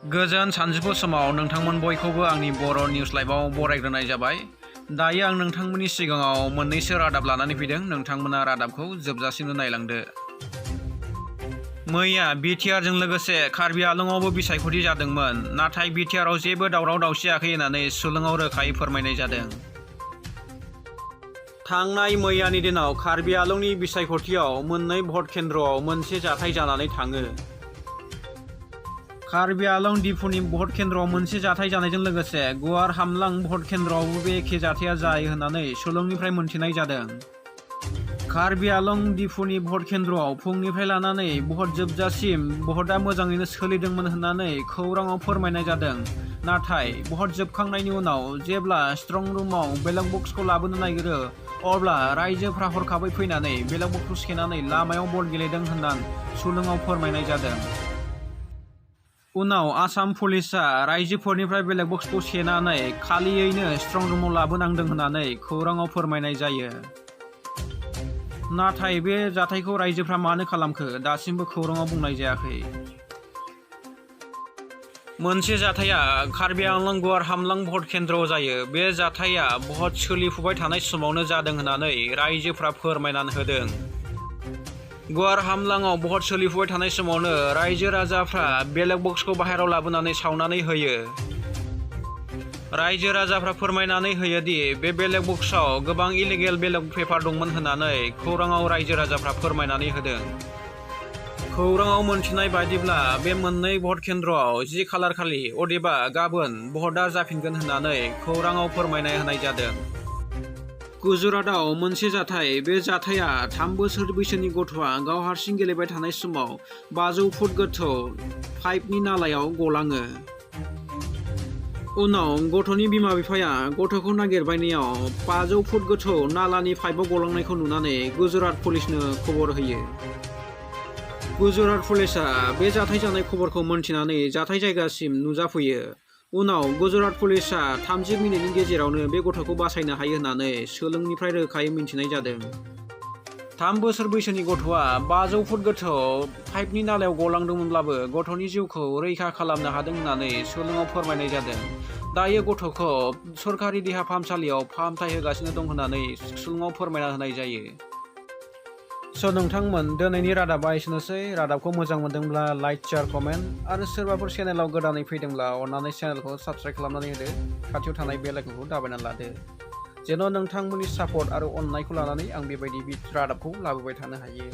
गोजोन सानजौफु समाव नोंथांमोन बयखौबो आंनि बर' निउज लाइभआव बरायग्रोनाय जाबाय। दायो आं नोंथांमोननि सिगाङाव मोननैसो रादाब लानानै फैदों। नोंथांमोना रादाबखौ जोबजासिम नायलांदो। मैया बिटिआरजों लोगोसे कार्बि आंलंआवबो बिसायख'थि जादोंमोन, नाथाय बिटिआरआव जेबो दावराव दावसि जायाखै होननानै सुलुङाव रोखायै फोरमायनाय जादों। थांनाय मैयानि दिनाव कार्बि आंलंनि बिसायख'थियाव मोननै भट केन्द्रआव मोनसे जाथाय जानानै थाङो। कार्बि आंलं दिपुनि भट केन्द्रआव मोनसे जाथाय जानायजों लोगोसे गुवार हामलां भट केन्द्रआवबो बे एखे जाथाया जायो होननानै सुलुंनिफ्राय मोनथिनाय जादों। कार्बि आंलं दिपुनि भट केन्द्रआव फुंनिफ्राय लानानै भट जोबजासिम भटआ मोजाङैनो सोलिदोंमोन होननानै खौराङाव फोरमायनाय जादों। नाथाय भट जोबखांनायनि उनाव जेब्ला स्ट्रं रुमाव बेलेट बक्सखौ लाबोनो नागिरो, अब्ला राइजोफ्रा हरखाबै फैनानै बेलेट बक्सखौ सेनानै लामायाव बल गेलेदों होननानै सुलुङाव फोरमायनाय जादों। उनाव आसाम पुलिसआ राइजोफोरनिफ्राय बेलेट बक्सखौ सेनानै खालियैनो स्ट्रं रुमाव लाबोनांदों होननानै खौराङाव फोरमायनाय जायो। नाथाय बे जाथायखौ राइजोफ्रा मानो खालामखो दासिमबो खौराङाव बुंनाय जायाखै। मोनसे जाथाया कार्बि आंलं गुवार हामलां भट केन्द्रआव जायो। बे जाथाया भट सोलिफुबाय थानाय समावनो जादों होननानै राइजोफ्रा फोरमायनानै होदों। गुवार हामलाङाव भट सोलिफुबाय थानाय समावनो राइजो राजाफ्रा बेलेट बक्सखौ बाहेरायाव लाबोनानै सावनानै होयो। राइजो राजाफ्रा फोरमायनानै होयो दि बे बेलेट बक्सआव गोबां इलिगेल बेलेट पेपार दंमोन होननानै खौराङाव राइजो राजाफ्रा फोरमायनानै होदों। खौराङाव मोनथिनाय बायदिब्ला बे मोननै भट केन्द्रआव 10 खालार खालि अदेबा गाबोन भटआ जाफिनगोन होननानै खौराङाव फोरमायना होनाय जादों। गुजरातआव मोनसे जाथाय। बे जाथाया 3 बोसोर बैसोनि गथ'आ गाव हारसिं गेलेबाय थानाय समाव 500 फुट गोथौ पाइपनि नालायाव गलाङो। उनाव गथ'नि बिमा बिफाया गथ'खौ नागिरबायनायाव 500 फुट गोथौ नालानि पाइपआव गलांनायखौ नुनानै गुजरात पुलिसनो खबर होयो। गुजरात पुलिसआ बे जाथाय जानाय खबरखौ मोनथिनानै जाथाय जायगासिम नुजाफैयो। उनाव गुजरात पुलिसआ 30 मिनिटनि गेजेरावनो बे गथ'खौ बासायनो हायो होननानै सुलुंनिफ्राय रोखायै मिथिनाय जादों। 3 बोसोर बैसोनि गथ'आ 500 फुट गोथौ पाइपनि नालायाव गलांदोंमोनब्लाबो गथ'नि जिउखौ रैखा खालामनो हादों होननानै सुलुङाव फोरमायनाय जादों। दायो गथ'खौ सरकारि देहा फाहामसालियाव फाहामथाय होगासिनो दं होननानै सुलुङाव फोरमायना होनाय जायो। नोंथांमोन, दिनैनि रादाबा एसेनोसै। रादाबखौ मोजां मोनदोंब्ला लाइक, शेयार, कमेन्ट आरो सोरबाफोर चेनेलाव गोदानै फैदोंब्ला अन्नानै चेनेलखौ साबस्क्राइब खालामनानै होदो। खाथियाव थानाय बेल आइकनखौ दाबायनानै लादो, जेन' नोंथांमोननि सापर्ट आरो अननायखौ लानानै आं बेबायदि रादाबखौ लाबोबाय थानो हायो।